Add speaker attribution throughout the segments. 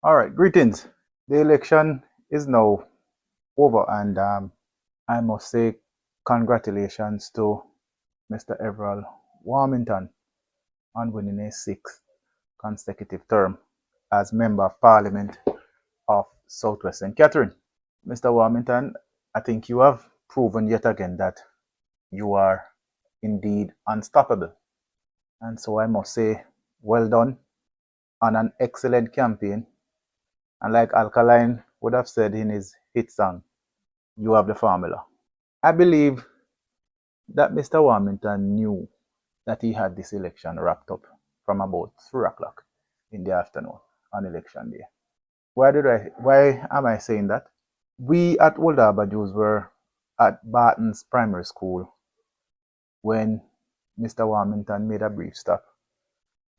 Speaker 1: All right, greetings. The election is now over, and I must say congratulations to Mr. Everald Warmington on winning a sixth consecutive term as Member of Parliament of Southwestern Catherine. Mr. Warmington, I think you have proven yet again that you are indeed unstoppable. And so I must say, well done on an excellent campaign. And like Alkaline would have said in his hit song, you have the formula. I believe that Mr. Warmington knew that he had this election wrapped up from about 3 o'clock in the afternoon on election day. Why am I saying that? We at Old Harbour Jews were at Barton's Primary School when Mr. Warmington made a brief stop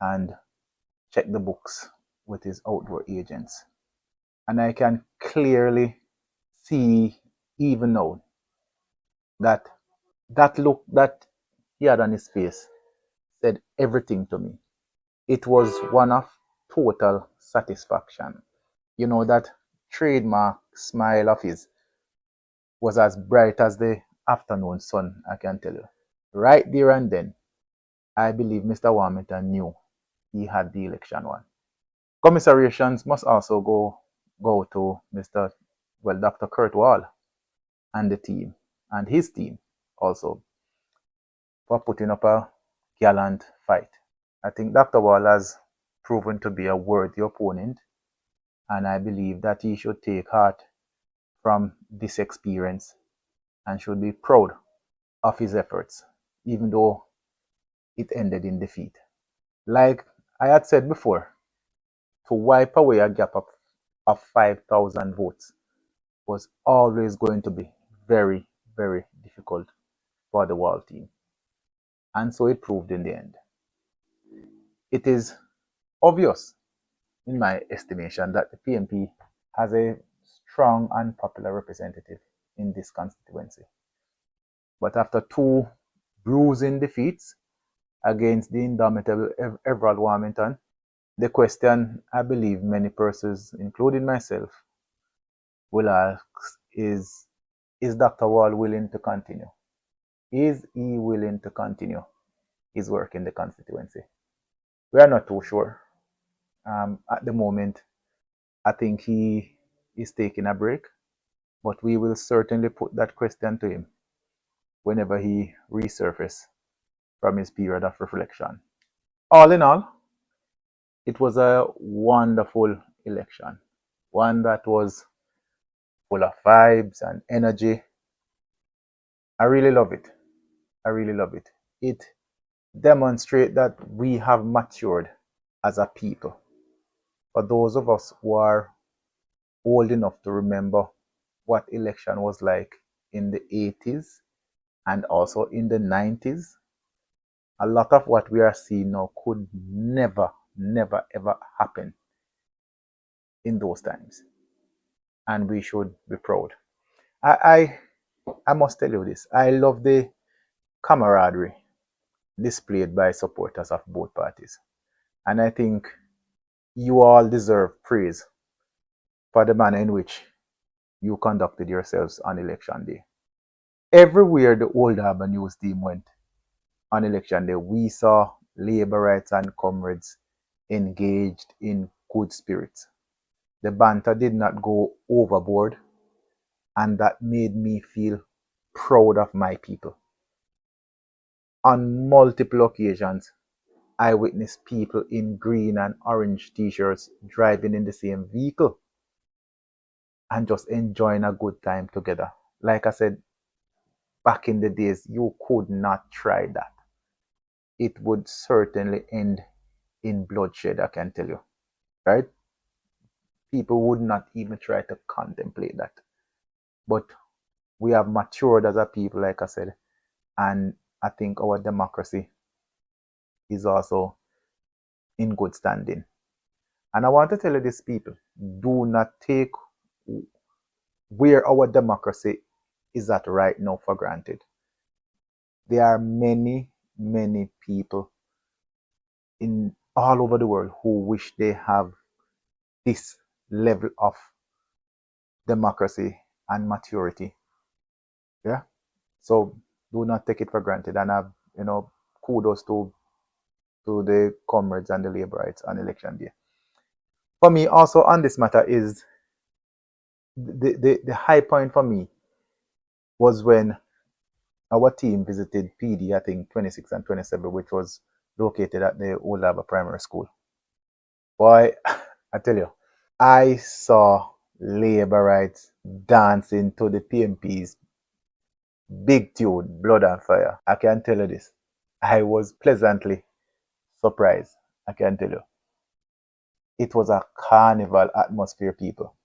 Speaker 1: and checked the books with his outdoor agents. And I can clearly see even now that that look that he had on his face said everything to me. It was one of total satisfaction. You know, that trademark smile of his was as bright as the afternoon sun, I can tell you. Right there and then, I believe Mr. Warmington knew he had the election won. Commiserations must also go to Dr. Kurt Waul and the team, and his team also, for putting up a gallant fight. I think Dr. Waul has proven to be a worthy opponent, and I believe that he should take heart from this experience and should be proud of his efforts, even though it ended in defeat. Like I had said before, to wipe away a gap of 5,000 votes was always going to be very, very difficult for the Waul team. And so it proved in the end. It is obvious, in my estimation, that the PNP has a strong and popular representative in this constituency. But after two bruising defeats against the indomitable Everald Warmington, the question I believe many persons, including myself, will ask is Dr. Waul willing to continue? Is he willing to continue his work in the constituency? We are not too sure. At the moment, I think he is taking a break, but we will certainly put that question to him whenever he resurfaces from his period of reflection. All in all, it was a wonderful election, one that was full of vibes and energy. I really love it. I really love it. It demonstrates that we have matured as a people. For those of us who are old enough to remember what election was like in the 80s and also in the 90s, a lot of what we are seeing now could never, never, ever happen in those times. And we should be proud. I must tell you this. I love the camaraderie displayed by supporters of both parties. And I think you all deserve praise for the manner in which you conducted yourselves on election day. Everywhere the Old Harbour News team went on election day, we saw Labourites and comrades engaged in good spirits. The banter did not go overboard, and that made me feel proud of my people. On multiple occasions, I witnessed people in green and orange t-shirts driving in the same vehicle and just enjoying a good time together. Like I said, back in the days, you could not try that. It would certainly end in bloodshed, I can tell you. Right? People would not even try to contemplate that. But we have matured as a people, like I said, and I think our democracy is also in good standing. And I want to tell you this, people, do not take where our democracy is at right now for granted. There are many, many people in all over the world who wish they have this level of democracy and maturity. Yeah. So do not take it for granted. And I've, kudos to the comrades and the laborites on election day. For me, also on this matter is the high point for me was when our team visited PD, I think 26 and 27, which was located at the Old Harbour Primary School. Boy, I tell you, I saw laborites dancing to the PMP's big tune, Blood and Fire. I can tell you this. I was pleasantly surprised. I can tell you. It was a carnival atmosphere, people.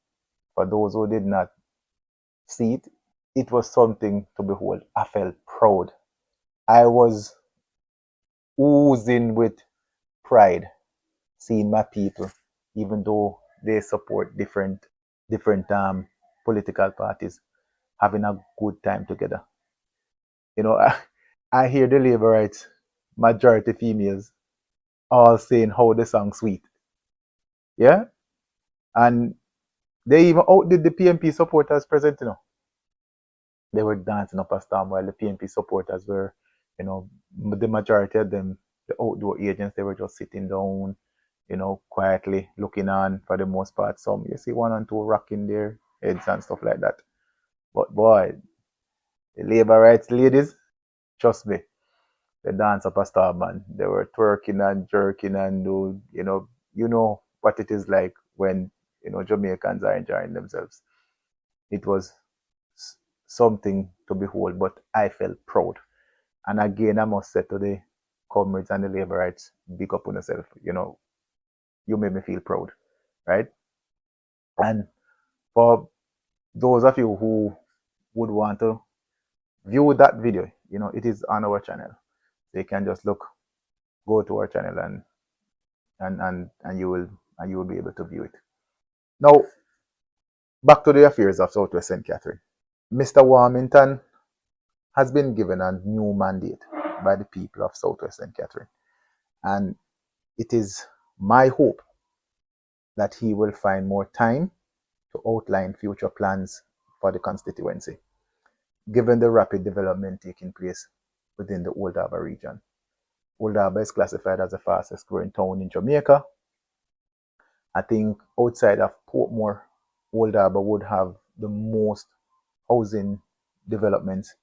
Speaker 1: For those who did not see it, it was something to behold. I felt proud. I was oozing with pride seeing my people, even though they support different political parties, having a good time together. You know, I hear the laborites, majority females, all saying how the song sweet. Yeah? And they even outdid the PMP supporters present, They were dancing up a storm while the PMP supporters were, the majority of them, the outdoor agents, they were just sitting down, quietly looking on for the most part. Some you see one and two rocking their heads and stuff like that. But boy, the labor rights ladies, trust me, they dance up a storm, man. They were twerking and jerking and do, you know what it is like when Jamaicans are enjoying themselves. It was something to behold, but I felt proud. And again, I must say to the comrades and the laborites, big up on yourself. You made me feel proud, right? And for those of you who would want to view that video, it is on our channel. So you can just go to our channel and you will be able to view it. Now, back to the affairs of Southwest St. Catherine. Mr. Warmington has been given a new mandate by the people of Southwest St. Catherine. And it is my hope that he will find more time to outline future plans for the constituency, given the rapid development taking place within the Old Harbour region. Old Harbour is classified as the fastest growing town in Jamaica. I think outside of Portmore, Old Harbour would have the most housing developments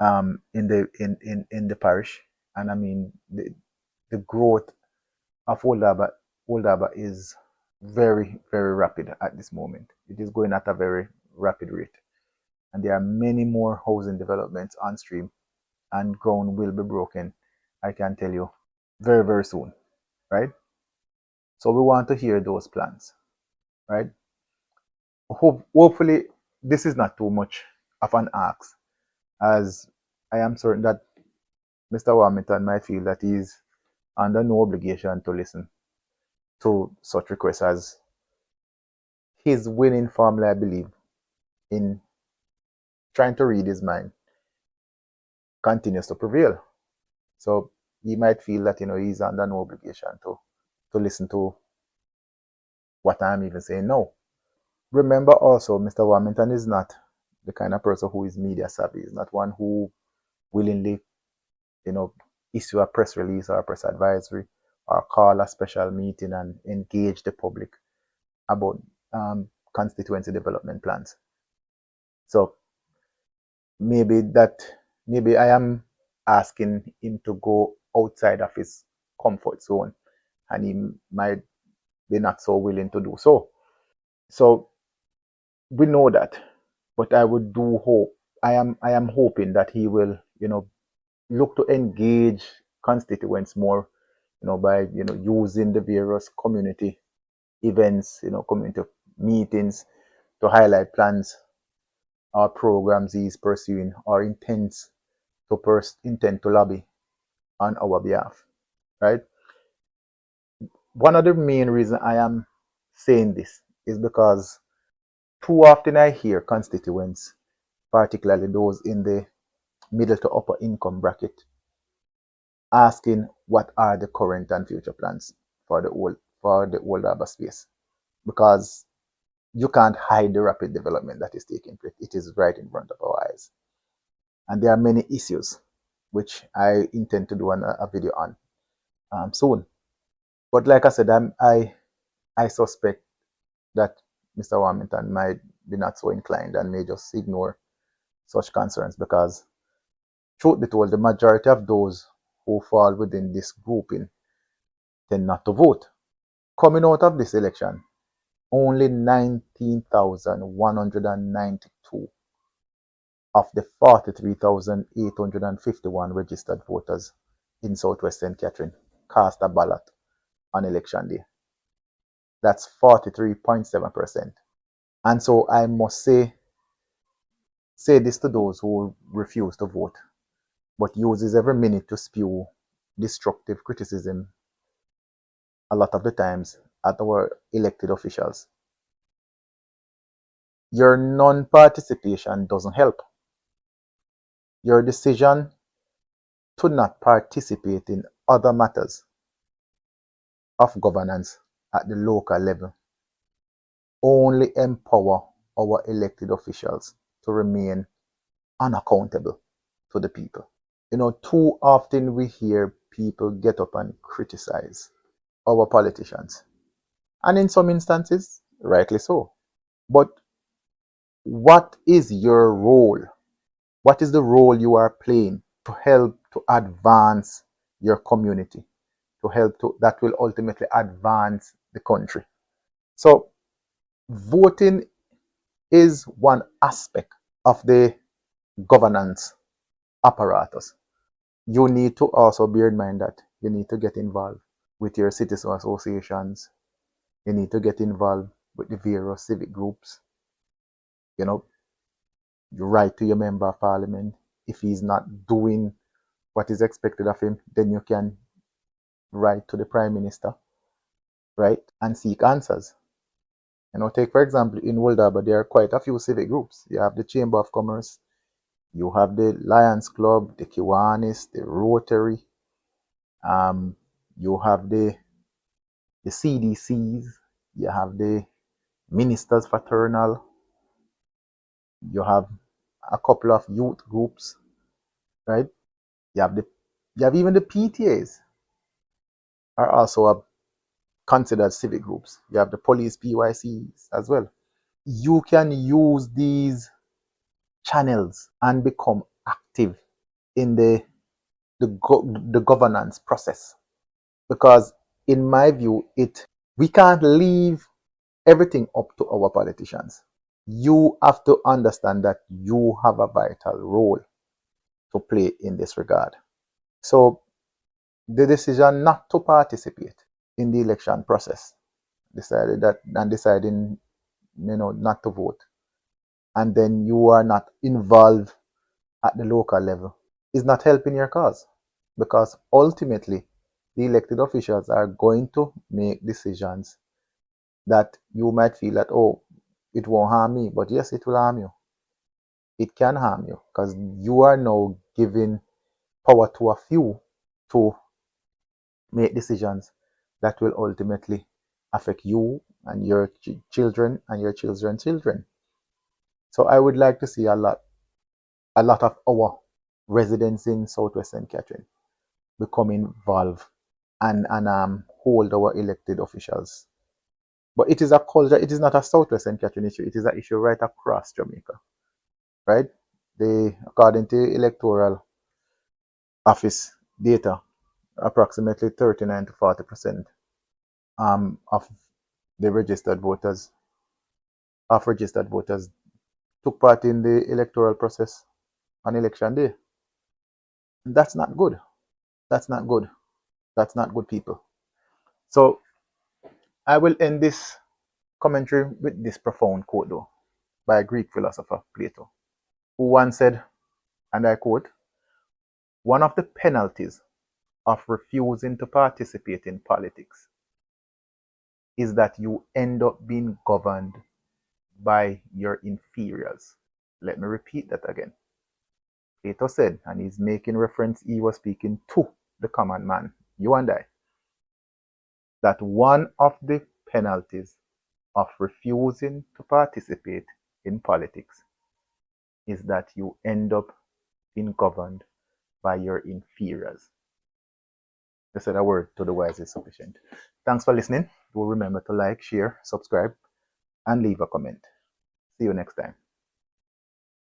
Speaker 1: in the parish. And I mean the growth of Old Harbour is very, very rapid at this moment. It is going at a very rapid rate. And there are many more housing developments on stream, and ground will be broken, I can tell you, very, very soon, right? So we want to hear those plans, right? Hopefully, this is not too much of an ask, as I am certain that Mr. Warmington might feel that he is under no obligation to listen to such requests, as his winning formula, I believe, in trying to read his mind continues to prevail. So he might feel that he's under no obligation to listen to what I'm even saying now. Remember also, Mr. Warmington is not the kind of person who is media savvy. He's not one who willingly, issue a press release or a press advisory or call a special meeting and engage the public about constituency development plans. So maybe I am asking him to go outside of his comfort zone, and he might be not so willing to do so. So we know that, but I would do hope. I am hoping that he will, look to engage constituents more, by using the various community events, community meetings to highlight plans or programs he's pursuing or intend to lobby on our behalf, right? One of the main reasons I am saying this is because too often I hear constituents, particularly those in the middle to upper income bracket, asking what are the current and future plans for the Old Harbour space. because you can't hide the rapid development that is taking place. It is right in front of our eyes. And there are many issues which I intend to do a video on soon. But like I said, I suspect that Mr. Warmington might be not so inclined and may just ignore such concerns because, truth be told, the majority of those who fall within this grouping tend not to vote. Coming out of this election, only 19,192 of the 43,851 registered voters in Southwest St. Catherine cast a ballot on election day. That's 43.7%. And so I must say this to those who refuse to vote, but uses every minute to spew destructive criticism a lot of the times at our elected officials. Your non-participation doesn't help. Your decision to not participate in other matters of governance at the local level only empower our elected officials to remain unaccountable to the people. Too often we hear people get up and criticize our politicians. And in some instances, rightly so. But what is your role? What is the role you are playing to help to advance your community, that will ultimately advance the country? So voting is one aspect of the governance apparatus. You need to also bear in mind that you need to get involved with your citizen associations. You need to get involved with the various civic groups. You write to your member of parliament. If he's not doing what is expected of him, then you can write to the prime minister, right, and seek answers. Take for example, in Woldaba, there are quite a few civic groups. You have the Chamber of Commerce, you have the Lions Club, the Kiwanis, the Rotary, you have the CDCs, you have the Ministers Fraternal, you have a couple of youth groups, right? You have even the PTAs are also considered civic groups. You have the police PYCs as well. You can use these channels and become active in the governance process, because in my view, we can't leave everything up to our politicians. You have to understand that you have a vital role to play in this regard. So the decision not to participate in the election process, deciding not to vote, and then you are not involved at the local level, is not helping your cause, because ultimately the elected officials are going to make decisions that you might feel that, oh, it won't harm me, but yes, it will harm you. It can harm you because you are now giving power to a few to make decisions that will ultimately affect you and your children and your children's children. So I would like to see a lot of our residents in Southwest St. Catherine become involved and hold our elected officials. But it is a culture, it is not a Southwest St. Catherine issue, it is an issue right across Jamaica, right? According to electoral office data, approximately 39 to 40% of the registered voters took part in the electoral process on election day. And that's not good. That's not good. That's not good, people. So I will end this commentary with this profound quote, though, by a Greek philosopher, Plato, who once said, and I quote, "One of the penalties of refusing to participate in politics is that you end up being governed by your inferiors." Let me repeat that again. Plato said, and he's making reference, he was speaking to the common man, you and I, that one of the penalties of refusing to participate in politics is that you end up being governed by your inferiors. They said a word to the wise is sufficient. Thanks for listening. Do remember to like, share, subscribe, and leave a comment. See you next time.